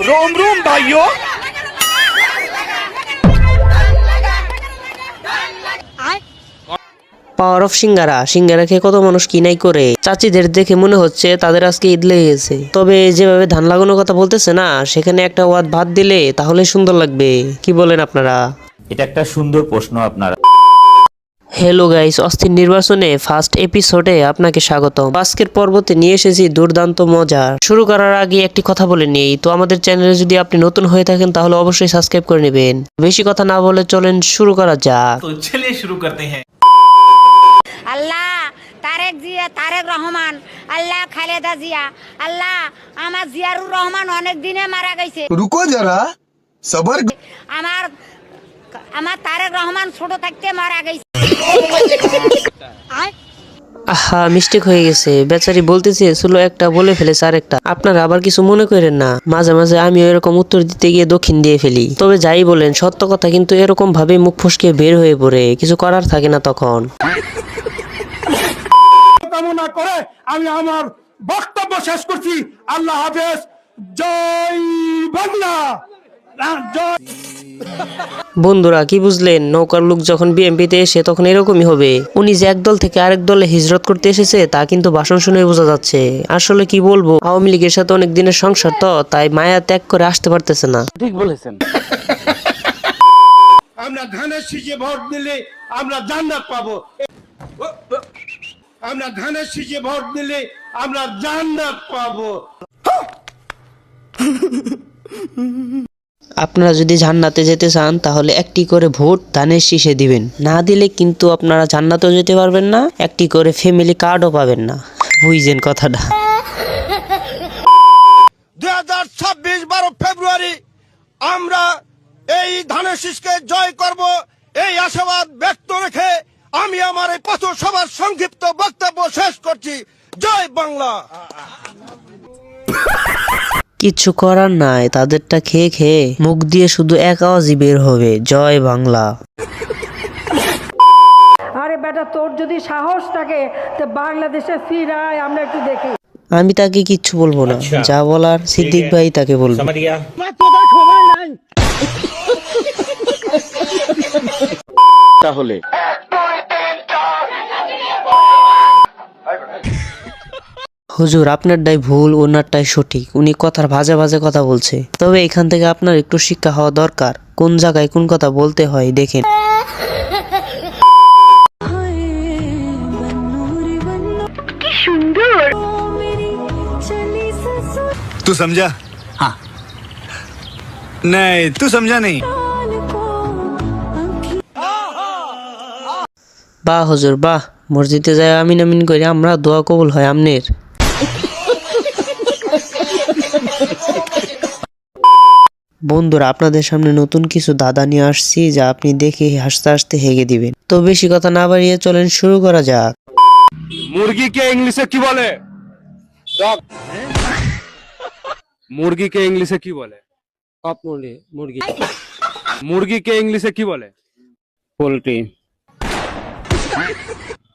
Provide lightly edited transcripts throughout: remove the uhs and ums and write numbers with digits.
रोम रोम भाइयों। Power of সিঙ্গারা। সিঙ্গারা খেয়ে কত মানুষ কি নাই করে। চাচিদের দেখে মনে হচ্ছে তাদের আজকে ঈদ লেগে গেছে। তবে যেভাবে ধান লাগানোর কথা বলতেছে না, সেখানে একটা ওয়াদ ভাত দিলে তাহলে সুন্দর লাগবে। কি বলেন আপনারা? এটা একটা সুন্দর প্রশ্ন আপনারা। হ্যালো গাইস, অস্থির নির্বাচনে ফার্স্ট এপিসোডে আপনাকে স্বাগতম। আজকের পর্বতে নিয়ে এসেছি দুর্দান্ত মজা। শুরু করার আগে একটি কথা বলে নিই, তো আমাদের চ্যানেলে যদি আপনি নতুন হয়ে থাকেন তাহলে অবশ্যই সাবস্ক্রাইব করে নেবেন। বেশি কথা না বলে চলেন শুরু করা যাক। तो चलिए शुरू करते हैं। আল্লাহ তারেক জিয়া, তারেক রহমান, আল্লাহ খালেদা জিয়া, আল্লাহ আমার জিয়ারুর রহমান অনেক দিনে মারা গেছে। रुको जरा सबर আমার আমার তারেক রহমান ছোট থাকতে মারা গেছে। আহা, মিস্টেক হয়ে গেছে। বেচারি বলতে চেয়েছিল একটা, বলে ফেলেছে আরেকটা। আপনারা আবার কিছু মনে করেন না, মাঝে মাঝে আমি এরকম উত্তর দিতে গিয়ে দক্ষিণ দিয়ে ফেলি। তবে যাই বলেন, সত্য কথা কিন্তু এরকম ভাবে মুখ ফসকে বের হয়ে পড়ে, কিছু করার থাকে না তখন। কামনা করে আমি আমার বক্তব্য শেষ করছি। আল্লাহ হাফেজ। জয় বাংলা। জয়। বন্ধুরা, কি বুঝলেন? নৌকার লোক যখন বিএমপিতে এসে তখন এরকমই হবে। উনি যে এক দল থেকে আরেক দলে হিজরত করতে এসেছে তা কিন্তু ভাষণ শুনে বোঝা যাচ্ছে। আসলে কি বলবো, আওয়ামী লীগের সাথে অনেক দিনের সংসার তো, তাই মায়া ত্যাগ করে আসতে পারতেছে না। আমরা ধানের শীষে ভোট দিলে আমরা জান্নাত পাবো। আমরা ধানের শীষে ভোট দিলে আমরা জান্নাত পাবো। আপনারা যদি জান্নাতে যেতে চান তাহলে একটি করে ভোট ধানের শীষে দিবেন। না দিলে কিন্তু আপনারা জান্নাতেও যেতে পারবেন না, একটি করে ফ্যামিলি কার্ডও পাবেন না। বুঝছেন কথাটা? 2026 12 ফেব্রুয়ারি আমরা এই ধানের শীষকে জয় করব, এই আশাবাদ ব্যক্ত রেখে আমি আমার এই পথসভার সংক্ষিপ্ত বক্তব্য শেষ করছি। জয় বাংলা। কিচ্ছু করার নাই, তাদেরটা খেয়ে খেয়ে মুখ দিয়ে শুধু এক আওয়াজই বের হবে, জয় বাংলা। আরে বেটা, তোর যদি সাহস থাকে তো বাংলাদেশে ফিরায়, আমরা একটু দেখি। আমি তাকে কিচ্ছু বলবো না, যা বলার সিদ্দিক ভাই তাকে বলবো। তাহলে হুজুর, আপনারটাই ভুল, ওনারটাই সঠিক। উনি কথার ভাজে ভাজে কথা বলছে। তবে এখান থেকে আপনার একটু শিক্ষা হওয়া দরকার, কোন জায়গায় কোন কথা বলতে হয় দেখেন। तू समझा? हाँ नहीं, तू समझा नहीं। বাহ হুজুর বাহ, মসজিদে যায় আমিন আমিন করে আমরা দোয়া কবুল হয় আমনের। বন্ধুরা, আপনাদের সামনে নতুন কিছু দাদা নিয়ে আসছি, যা আপনি দেখে হাসতে হাসতে হেগে দিবেন। তো বেশি কথা না বাড়িয়ে চলেন শুরু করা যাক। মুরগিকে ইংলিশে কি বলে? ডগ। মুরগিকে ইংলিশে কি বলে? কক মুরগি। মুরগিকে ইংলিশে কি বলে? পোল্ট্রি।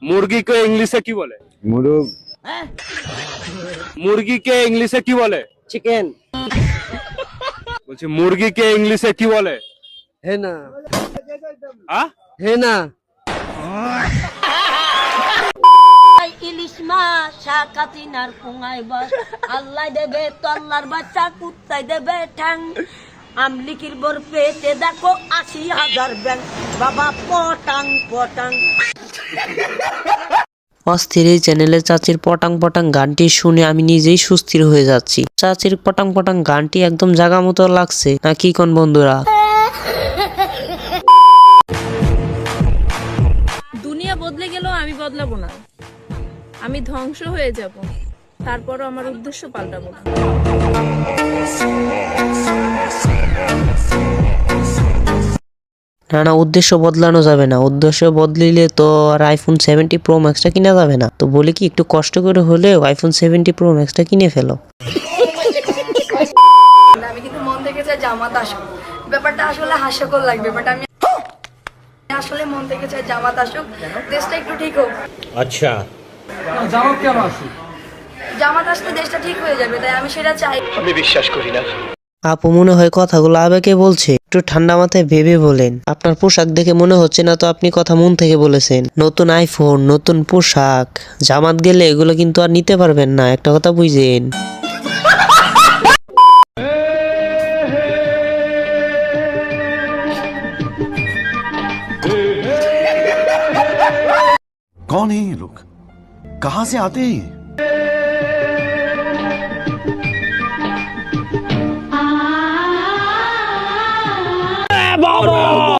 মুরগিকে ইংলিশে কি বলে? মুরগ। মুরগিকে ইংলিশে কি বলে? চিকেন। বলছি মুরগিকে ইংলিশে কি বলে? হেনা। হ্যাঁ? হেনা। ইলিশ মাছ শাকাতিনার পুঙাই বাস, আল্লাহ দেবে তল্লার বাচ্চা, কুত্তাই দেবে ঠ্যাং। আমলিকির বোর পেটে দেখো 80,000 ব্যাং, বাবা পটাং পটাং। অস্থির এই চ্যানেলে চাচির পটাং পটাং গানটি শুনে আমি নিজেই সুস্থির হয়ে যাচ্ছি। চাচির পটাং পটাং গানটি একদম জাগা মতো লাগছে, না কি কোন বন্ধুরা? দুনিয়া বদলে গেলেও আমি বদলাবো না, আমি ধ্বংস হয়ে যাব, তারপরও আমার উদ্দেশ্য পাল্টাবো না। না না, উদ্দেশ্য বদলানো যাবে না। উদ্দেশ্য বদলিলে তো আর আইফোন 70 প্রো ম্যাক্সটা কিনা যাবে না। তো বলি কি, একটু কষ্ট করে হলেও আইফোন 70 প্রো ম্যাক্সটা কিনে ফেলো। আমি কিন্তু মন থেকে চাই জামাত আসুক। ব্যাপারটা আসলে হাস্যকর লাগবে, বাট আমি আসলে মন থেকে চাই জামাত আসুক, দেশটা একটু ঠিক হোক। আচ্ছা, জামাত কেন আসুক? জামাত আসলে দেশটা ঠিক হয়ে যাবে, তাই আমি সেটা চাই। আমি বিশ্বাস করি না। আপু মনে হয় কথাগুলো আবেগে বলছে, একটু ঠান্ডা মাথায় ভেবে বলেন। আপনার পোশাক দেখে মনে হচ্ছে না তো আপনি কথা মন থেকে বলেছেন। নতুন আইফোন, নতুন পোশাক, জামাত গেলে এগুলো কিন্তু আর নিতে পারবেন না, একটা কথা বুঝেন। कौन है ये लोग? कहां से आते हैं?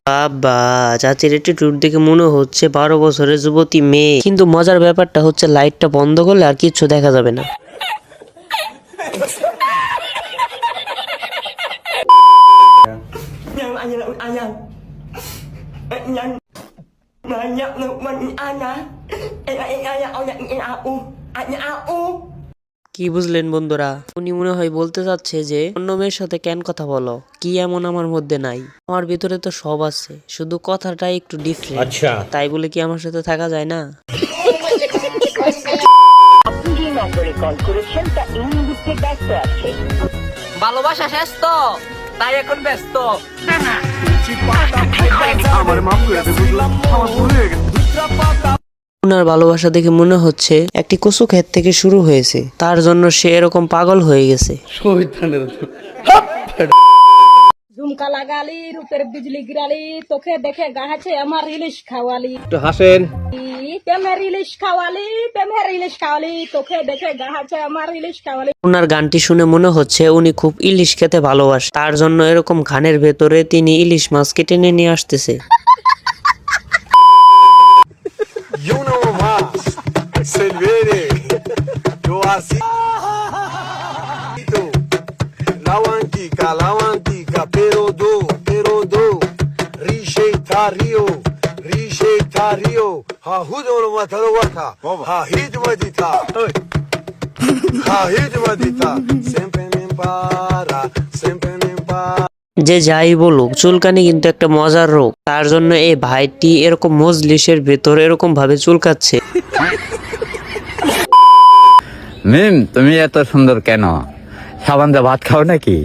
বাবা, চাচির অ্যাটিটিউড দেখে মনে হচ্ছে 12 বছরের যুবতী মেয়ে। কিন্তু মজার ব্যাপারটা হচ্ছে লাইটটা বন্ধ করলে আর কিচ্ছু দেখা যাবে না। কি বুঝলেন বন্ধুরা? উনি মনে হয় বলতে চাচ্ছে যে অন্য মেয়ের সাথে কেন কথা বলো, কি এমন আমার মধ্যে নাই? আমার ভিতরে তো সব আছে, শুধু কথাটাই একটু ডিফারেন্ট। আচ্ছা, তাই বলে কি আমার সাথে থাকা যায় না? ভালোবাসা শেষ তো, তাই এখন ব্যস্ত। ওনার ভালোবাসা দেখে মনে হচ্ছে একটি কচু ক্ষেত থেকে শুরু হয়েছে, তার জন্য সে এরকম পাগল হয়ে গেছে। ঝুমকা লাগালি, রূপের বিজলি গিরালি, তোকে দেখে গাহাছে আমার ইলিশ খাওয়ালি। একটু হাসেন। প্রেমের ইলিশ খাওয়ালি, প্রেমের ইলিশ খাওয়ালি, তোকে দেখে গাহাছে আমার ইলিশ খাওয়ালি। ওনার গানটি শুনে মনে হচ্ছে উনি খুব ইলিশ খেতে ভালোবাসে, তার জন্য এরকম ঘানের ভেতরে তিনি ইলিশ মাছকে টেনে নিয়ে আসতেছে। যে যাই বলুক, চুলকানি কিন্তু একটা মজার রোগ, তার জন্য এই ভাইটি এরকম মজলিসের ভেতরে এরকম ভাবে চুলকাচ্ছে। মিম, তুমি এত সুন্দর কেন? সাবান দিয়ে ভাত খাও নাকি?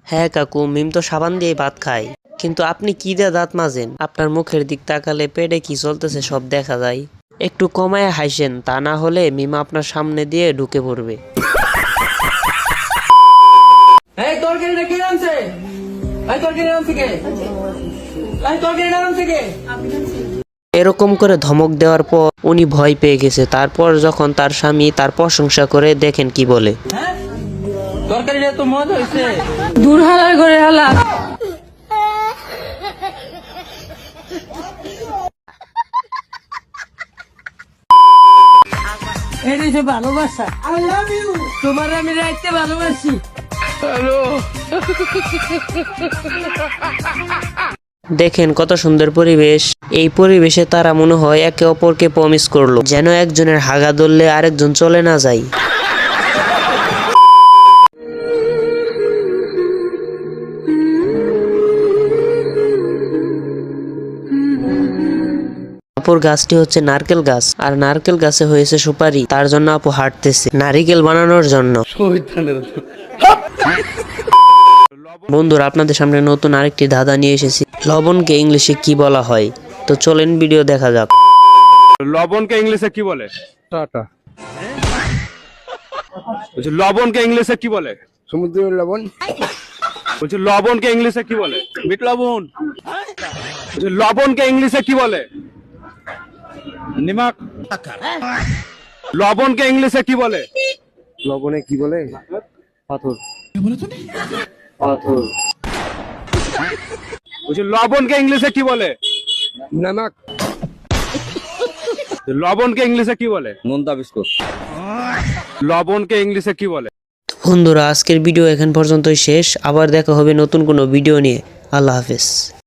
হ্যাঁ কাকু, মিম তো সাবান দিয়ে ভাত খায়, কিন্তু আপনি কি দিয়ে দাঁত মাজেন? আপনার মুখের দিক তাকালে পেটে কি চলতেছে সব দেখা যায়। একটু কমায় হাসেন, তা না হলে মিম আপনার সামনে দিয়ে ঢুকে পড়বে। এরকম করে ধমক দেওয়ার পর উনি ভয় পেয়ে গেছে। তারপর যখন তার স্বামী তার প্রশংসা করে, দেখেন কি বলে। দূর হালার ঘরে হালা। এই যে ভালোবাসা, আই লাভ ইউ, তোমার আমি রাইতে ভালোবাসি। দেখেন কত সুন্দর পরিবেশ। এই পরিবেশে তারা মনে হয় একে অপরকে প্রমিস করলো, যেন একজনের হাগা ধরলে আরেকজন চলে না যায়। আপুর গাছটি হচ্ছে নারকেল গাছ, আর নারকেল গাছে হয়েছে সুপারি, তার জন্য আপু হাঁটতেছে নারিকেল বানানোর জন্য। বন্ধুরা, আপনাদের সামনে নতুন আরেকটি ধাঁধা নিয়ে এসেছি। লবণকে ইংলিশে কি বলা হয়? তো চলেন ভিডিও দেখা যাক। লবণকে ইংলিশে কি বলে? টাটা। বলছি লবণকে ইংলিশে কি বলে? সমুদ্রের লবণ। বলছি লবণকে ইংলিশে কি বলে? বিট লবণ। বলছি লবণকে ইংলিশে কি বলে? নিমক। লবণকে ইংলিশে কি বলে? লবণে কি বলে? পাথর। পাথর। বলছি লবণকে ইংলিশে কি বলে? নমক। লবণকে ইংলিশে কি বলে? নোনতা বিস্কুট। লবণকে ইংলিশে কি বলে? বন্ধুরা, আজকের ভিডিও এখান পর্যন্তই শেষ। আবার দেখা হবে নতুন কোনো ভিডিও নিয়ে। আল্লাহ হাফেজ।